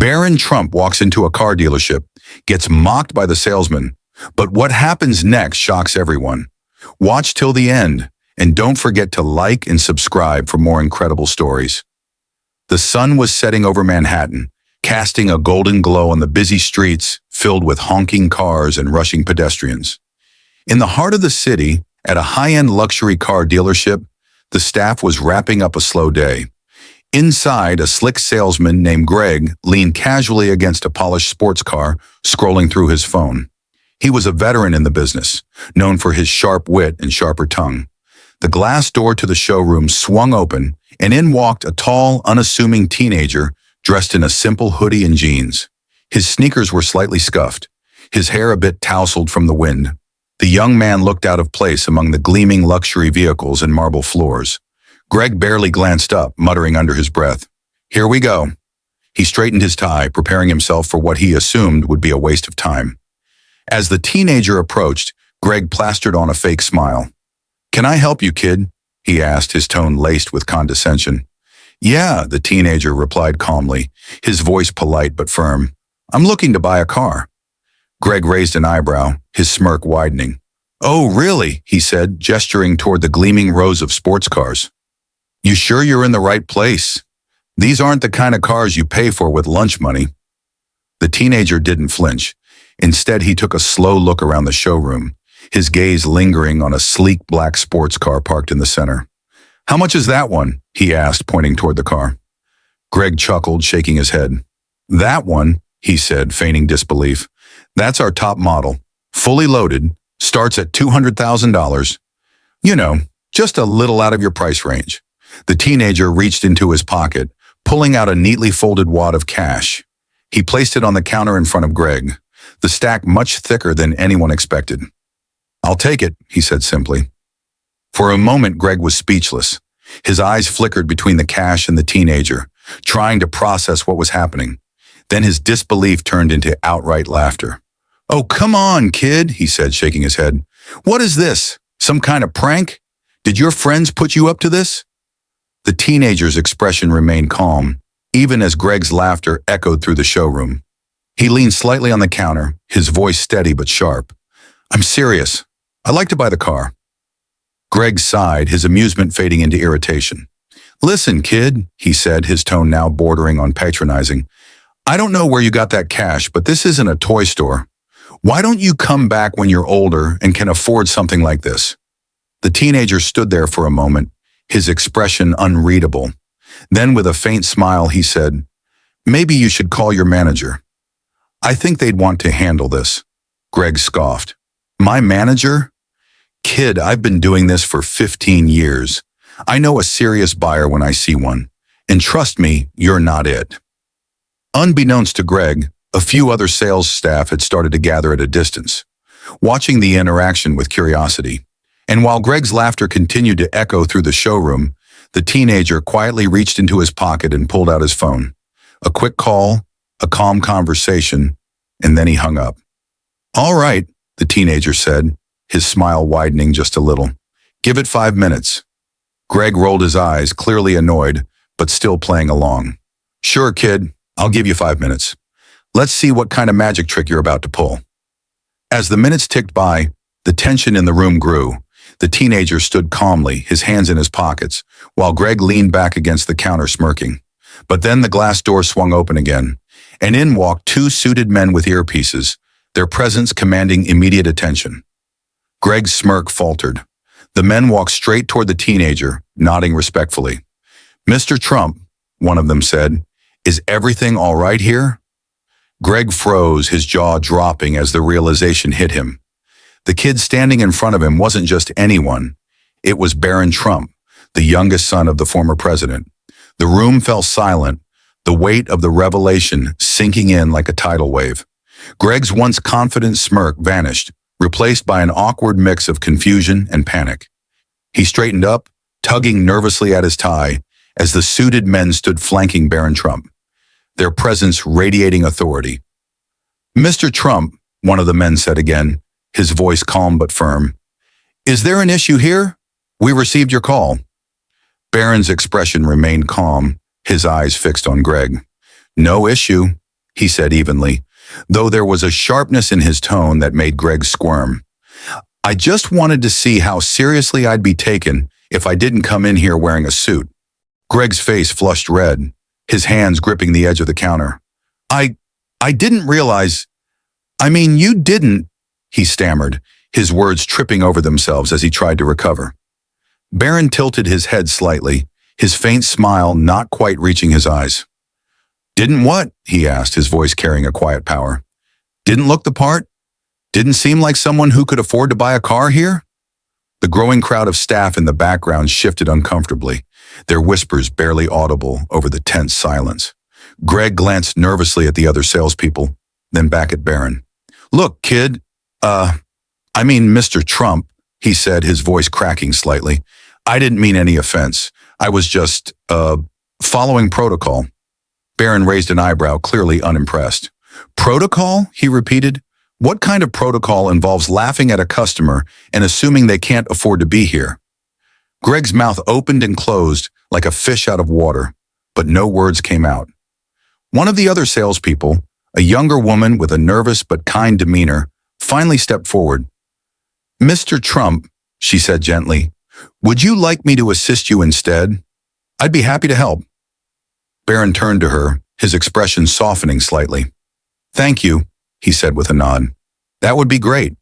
Barron Trump walks into a car dealership, gets mocked by the salesman, but what happens next shocks everyone. Watch till the end, and don't forget to like and subscribe for more incredible stories. The sun was setting over Manhattan, casting a golden glow on the busy streets filled with honking cars and rushing pedestrians. In the heart of the city, at a high-end luxury car dealership, the staff was wrapping up a slow day. Inside, a slick salesman named Greg leaned casually against a polished sports car, scrolling through his phone. He was a veteran in the business, known for his sharp wit and sharper tongue. The glass door to the showroom swung open, and in walked a tall, unassuming teenager dressed in a simple hoodie and jeans. His sneakers were slightly scuffed, his hair a bit tousled from the wind. The young man looked out of place among the gleaming luxury vehicles and marble floors. Greg barely glanced up, muttering under his breath, "Here we go." He straightened his tie, preparing himself for what he assumed would be a waste of time. As the teenager approached, Greg plastered on a fake smile. "Can I help you, kid?" he asked, his tone laced with condescension. "Yeah," the teenager replied calmly, his voice polite but firm. "I'm looking to buy a car." Greg raised an eyebrow, his smirk widening. "Oh, really?" he said, gesturing toward the gleaming rows of sports cars. "You sure you're in the right place? These aren't the kind of cars you pay for with lunch money." The teenager didn't flinch. Instead, he took a slow look around the showroom, his gaze lingering on a sleek black sports car parked in the center. "How much is that one?" he asked, pointing toward the car. Greg chuckled, shaking his head. "That one," he said, feigning disbelief. "That's our top model. Fully loaded, starts at $200,000. You know, just a little out of your price range." The teenager reached into his pocket, pulling out a neatly folded wad of cash. He placed it on the counter in front of Greg, the stack much thicker than anyone expected. "I'll take it," he said simply. For a moment, Greg was speechless. His eyes flickered between the cash and the teenager, trying to process what was happening. Then his disbelief turned into outright laughter. "Oh, come on, kid," he said, shaking his head. "What is this? Some kind of prank? Did your friends put you up to this?" The teenager's expression remained calm, even as Greg's laughter echoed through the showroom. He leaned slightly on the counter, his voice steady but sharp. "I'm serious. I'd like to buy the car." Greg sighed, his amusement fading into irritation. "Listen, kid," he said, his tone now bordering on patronizing. "I don't know where you got that cash, but this isn't a toy store. Why don't you come back when you're older and can afford something like this?" The teenager stood there for a moment, his expression unreadable. Then with a faint smile, he said, "Maybe you should call your manager. I think they'd want to handle this." Greg scoffed. "My manager? Kid, I've been doing this for 15 years. I know a serious buyer when I see one. And trust me, you're not it." Unbeknownst to Greg, a few other sales staff had started to gather at a distance, watching the interaction with curiosity. And while Greg's laughter continued to echo through the showroom, the teenager quietly reached into his pocket and pulled out his phone. A quick call, a calm conversation, and then he hung up. "All right," the teenager said, his smile widening just a little. "Give it 5 minutes." Greg rolled his eyes, clearly annoyed, but still playing along. "Sure, kid, I'll give you 5 minutes. Let's see what kind of magic trick you're about to pull." As the minutes ticked by, the tension in the room grew. The teenager stood calmly, his hands in his pockets, while Greg leaned back against the counter smirking. But then the glass door swung open again, and in walked 2 suited men with earpieces, their presence commanding immediate attention. Greg's smirk faltered. The men walked straight toward the teenager, nodding respectfully. "Mr. Trump," one of them said, "is everything all right here?" Greg froze, his jaw dropping as the realization hit him. The kid standing in front of him wasn't just anyone. It was Barron Trump, the youngest son of the former president. The room fell silent, the weight of the revelation sinking in like a tidal wave. Greg's once confident smirk vanished, replaced by an awkward mix of confusion and panic. He straightened up, tugging nervously at his tie, as the suited men stood flanking Barron Trump, their presence radiating authority. "Mr. Trump," one of the men said again, his voice calm but firm, "is there an issue here? We received your call." Barron's expression remained calm, his eyes fixed on Greg. "No issue. he said evenly, though there was a sharpness in his tone that made Greg squirm. I just wanted to see how seriously I'd be taken if I didn't come in here wearing a suit. Greg's face flushed red, his hands gripping the edge of the counter. I didn't realize. I mean, you didn't, he stammered, his words tripping over themselves as he tried to recover. Barron tilted his head slightly, his faint smile not quite reaching his eyes. Didn't what? He asked, his voice carrying a quiet power. Didn't look the part? Didn't seem like someone who could afford to buy a car here? The growing crowd of staff in the background shifted uncomfortably, their whispers barely audible over the tense silence. Greg glanced nervously at the other salespeople, then back at Barron. Look, kid, Mr. Trump, he said, his voice cracking slightly. I didn't mean any offense. I was just, following protocol. Barron raised an eyebrow, clearly unimpressed. Protocol? He repeated. What kind of protocol involves laughing at a customer and assuming they can't afford to be here? Greg's mouth opened and closed like a fish out of water, but no words came out. One of the other salespeople, a younger woman with a nervous but kind demeanor, finally stepped forward. Mr. Trump, she said gently, would you like me to assist you instead? I'd be happy to help. Barron turned to her, his expression softening slightly. Thank you, he said with a nod. That would be great.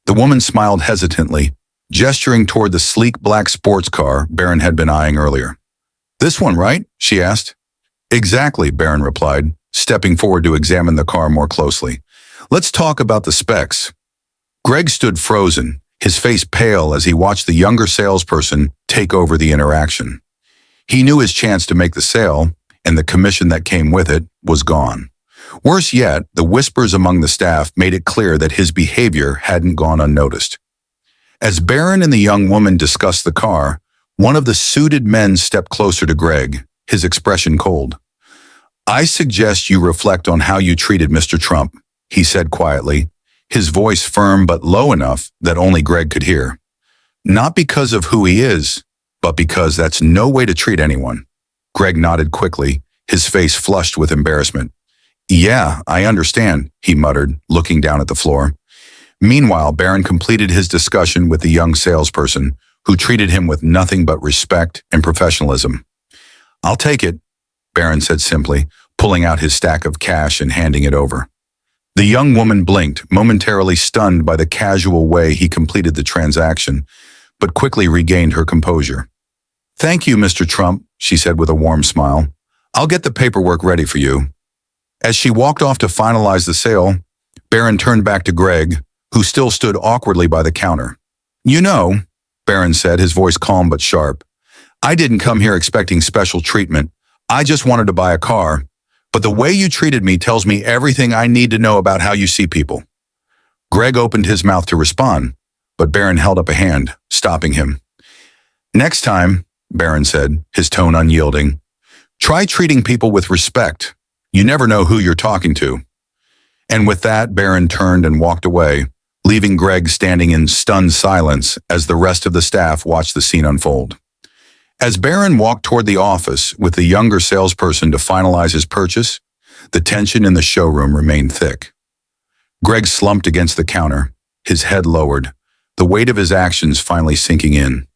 The woman smiled hesitantly, gesturing toward the sleek black sports car Barron had been eyeing earlier. This one, right? She asked. Exactly, Barron replied, stepping forward to examine the car more closely. Let's talk about the specs. Greg stood frozen, his face pale as he watched the younger salesperson take over the interaction. He knew his chance to make the sale, and the commission that came with it was gone. Worse yet, the whispers among the staff made it clear that his behavior hadn't gone unnoticed. As Barron and the young woman discussed the car, one of the suited men stepped closer to Greg, his expression cold. I suggest you reflect on how you treated Mr. Trump, he said quietly, his voice firm but low enough that only Greg could hear. Not because of who he is, but because that's no way to treat anyone. Greg nodded quickly, his face flushed with embarrassment. Yeah, I understand, he muttered, looking down at the floor. Meanwhile, Barron completed his discussion with the young salesperson, who treated him with nothing but respect and professionalism. I'll take it, Barron said simply, pulling out his stack of cash and handing it over. The young woman blinked, momentarily stunned by the casual way he completed the transaction, but quickly regained her composure. Thank you, Mr. Trump, she said with a warm smile. I'll get the paperwork ready for you. As she walked off to finalize the sale, Barron turned back to Greg, who still stood awkwardly by the counter. You know, Barron said, his voice calm but sharp, I didn't come here expecting special treatment. I just wanted to buy a car, but the way you treated me tells me everything I need to know about how you see people. Greg opened his mouth to respond, but Barron held up a hand, stopping him. Next time, Barron said, his tone unyielding, try treating people with respect. You never know who you're talking to. And with that, Barron turned and walked away, leaving Greg standing in stunned silence as the rest of the staff watched the scene unfold. As Barron walked toward the office with the younger salesperson to finalize his purchase, the tension in the showroom remained thick. Greg slumped against the counter, his head lowered, the weight of his actions finally sinking in.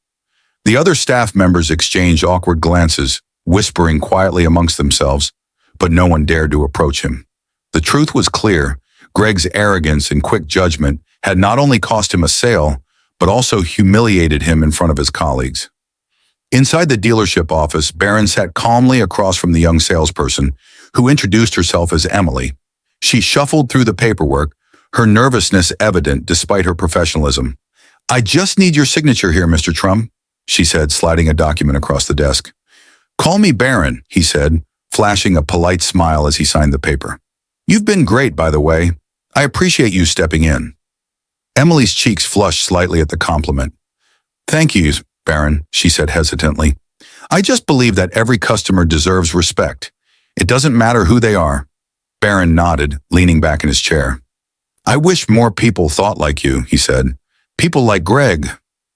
The other staff members exchanged awkward glances, whispering quietly amongst themselves, but no one dared to approach him. The truth was clear. Greg's arrogance and quick judgment had not only cost him a sale, but also humiliated him in front of his colleagues. Inside the dealership office, Barron sat calmly across from the young salesperson, who introduced herself as Emily. She shuffled through the paperwork, her nervousness evident despite her professionalism. I just need your signature here, Mr. Trump, she said, sliding a document across the desk. Call me Barron, he said, flashing a polite smile as he signed the paper. You've been great, by the way. I appreciate you stepping in. Emily's cheeks flushed slightly at the compliment. Thank you, Barron, she said hesitantly. I just believe that every customer deserves respect. It doesn't matter who they are. Barron nodded, leaning back in his chair. I wish more people thought like you, he said. People like Greg.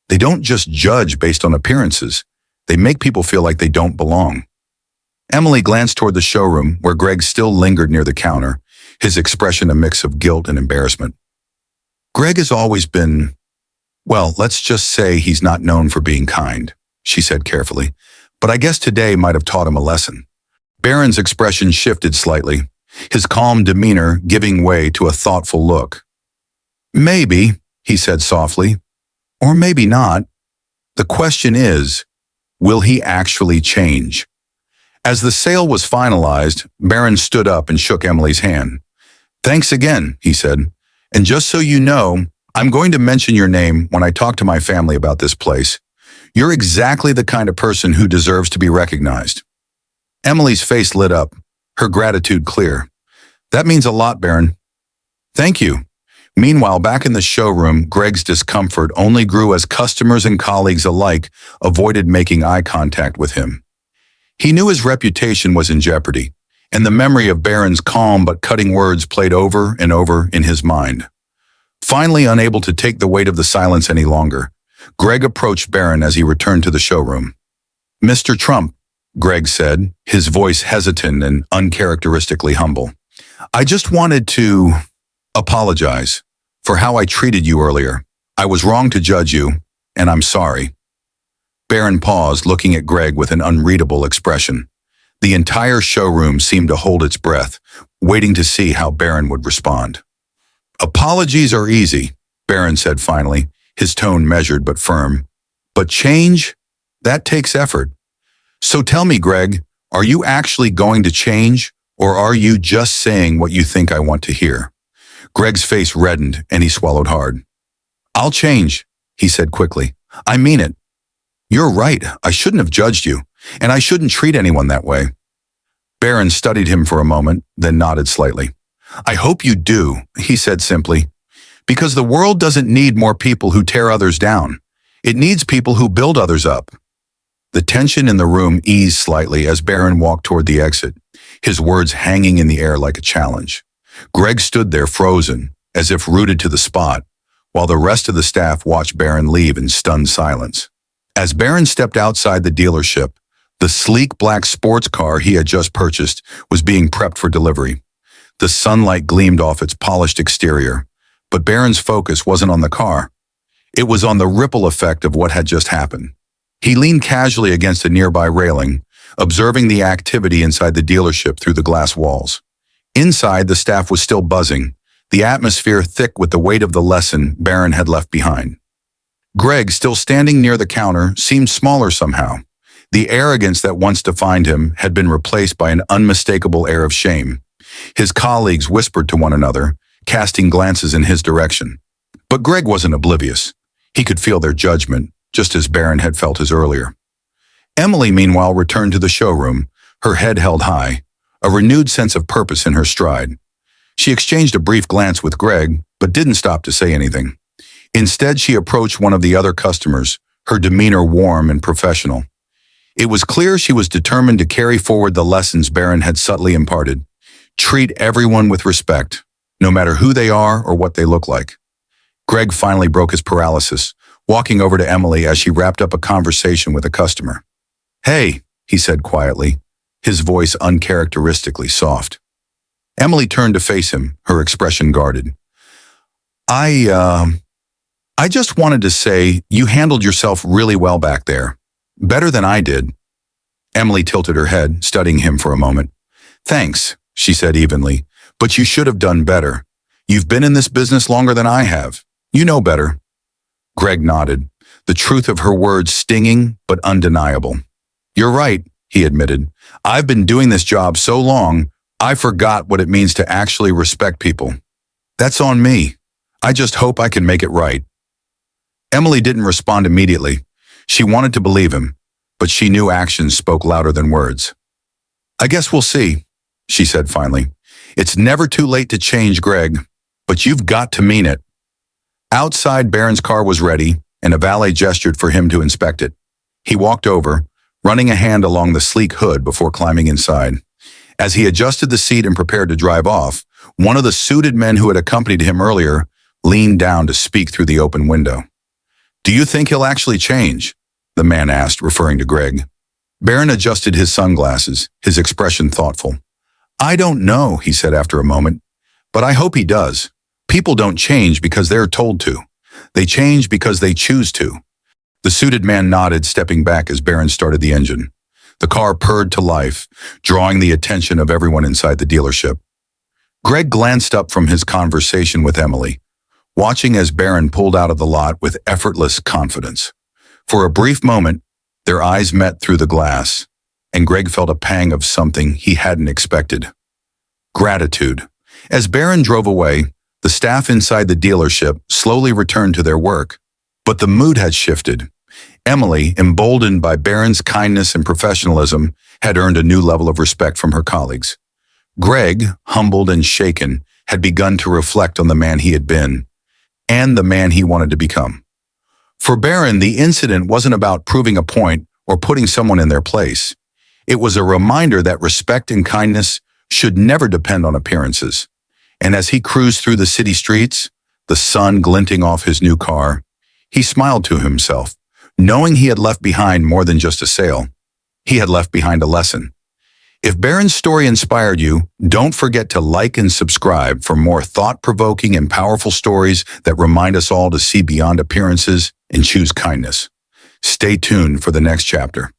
They don't just judge based on appearances. They make people feel like they don't belong. Emily glanced toward the showroom where Greg still lingered near the counter, his expression a mix of guilt and embarrassment. Greg has always been, well, let's just say he's not known for being kind, she said carefully, but I guess today might have taught him a lesson. Barron's expression shifted slightly, his calm demeanor giving way to a thoughtful look. Maybe, he said softly, or maybe not. The question is, will he actually change? As the sale was finalized, Barron stood up and shook Emily's hand. Thanks again, he said. And just so you know, I'm going to mention your name when I talk to my family about this place. You're exactly the kind of person who deserves to be recognized. Emily's face lit up, her gratitude clear. That means a lot, Barron. Thank you. Meanwhile, back in the showroom, Greg's discomfort only grew as customers and colleagues alike avoided making eye contact with him. He knew his reputation was in jeopardy, and the memory of Barron's calm but cutting words played over and over in his mind. Finally, unable to take the weight of the silence any longer, Greg approached Barron as he returned to the showroom. Mr. Trump, Greg said, his voice hesitant and uncharacteristically humble. I just wanted to apologize for how I treated you earlier. I was wrong to judge you, and I'm sorry. Barron paused, looking at Greg with an unreadable expression. The entire showroom seemed to hold its breath, waiting to see how Barron would respond. Apologies are easy, Barron said finally, his tone measured but firm. But change? That takes effort. So tell me, Greg, are you actually going to change, or are you just saying what you think I want to hear? Greg's face reddened, and he swallowed hard. I'll change, he said quickly. I mean it. You're right, I shouldn't have judged you, and I shouldn't treat anyone that way. Barron studied him for a moment, then nodded slightly. I hope you do, he said simply, because the world doesn't need more people who tear others down. It needs people who build others up. The tension in the room eased slightly as Barron walked toward the exit, his words hanging in the air like a challenge. Greg stood there frozen, as if rooted to the spot, while the rest of the staff watched Barron leave in stunned silence. As Barron stepped outside the dealership, the sleek black sports car he had just purchased was being prepped for delivery. The sunlight gleamed off its polished exterior, but Barron's focus wasn't on the car. It was on the ripple effect of what had just happened. He leaned casually against a nearby railing, observing the activity inside the dealership through the glass walls. Inside, the staff was still buzzing, the atmosphere thick with the weight of the lesson Barron had left behind. Greg, still standing near the counter, seemed smaller somehow. The arrogance that once defined him had been replaced by an unmistakable air of shame. His colleagues whispered to one another, casting glances in his direction. But Greg wasn't oblivious. He could feel their judgment, just as Barron had felt his earlier. Emily, meanwhile, returned to the showroom, her head held high, a renewed sense of purpose in her stride. She exchanged a brief glance with Greg, but didn't stop to say anything. Instead, she approached one of the other customers, her demeanor warm and professional. It was clear she was determined to carry forward the lessons Barron had subtly imparted. Treat everyone with respect, no matter who they are or what they look like. Greg finally broke his paralysis, walking over to Emily as she wrapped up a conversation with a customer. Hey, he said quietly, his voice uncharacteristically soft. Emily turned to face him, her expression guarded. I just wanted to say you handled yourself really well back there. Better than I did. Emily tilted her head, studying him for a moment. Thanks, she said evenly, but you should have done better. You've been in this business longer than I have. You know better. Greg nodded, the truth of her words stinging but undeniable. You're right, he admitted. I've been doing this job so long, I forgot what it means to actually respect people. That's on me. I just hope I can make it right. Emily didn't respond immediately. She wanted to believe him, but she knew actions spoke louder than words. I guess we'll see, she said finally. It's never too late to change, Greg, but you've got to mean it. Outside, Barron's car was ready, and a valet gestured for him to inspect it. He walked over, running a hand along the sleek hood before climbing inside. As he adjusted the seat and prepared to drive off, one of the suited men who had accompanied him earlier leaned down to speak through the open window. Do you think he'll actually change? The man asked, referring to Greg. Barron adjusted his sunglasses, his expression thoughtful. I don't know, he said after a moment, but I hope he does. People don't change because they're told to. They change because they choose to. The suited man nodded, stepping back as Barron started the engine. The car purred to life, drawing the attention of everyone inside the dealership. Greg glanced up from his conversation with Emily, watching as Barron pulled out of the lot with effortless confidence. For a brief moment, their eyes met through the glass, and Greg felt a pang of something he hadn't expected. Gratitude. As Barron drove away, the staff inside the dealership slowly returned to their work. But the mood had shifted. Emily, emboldened by Barron's kindness and professionalism, had earned a new level of respect from her colleagues. Greg, humbled and shaken, had begun to reflect on the man he had been, and the man he wanted to become. For Barron, the incident wasn't about proving a point or putting someone in their place. It was a reminder that respect and kindness should never depend on appearances. And as he cruised through the city streets, the sun glinting off his new car, he smiled to himself, knowing he had left behind more than just a sale. He had left behind a lesson. If Barron's story inspired you, don't forget to like and subscribe for more thought-provoking and powerful stories that remind us all to see beyond appearances and choose kindness. Stay tuned for the next chapter.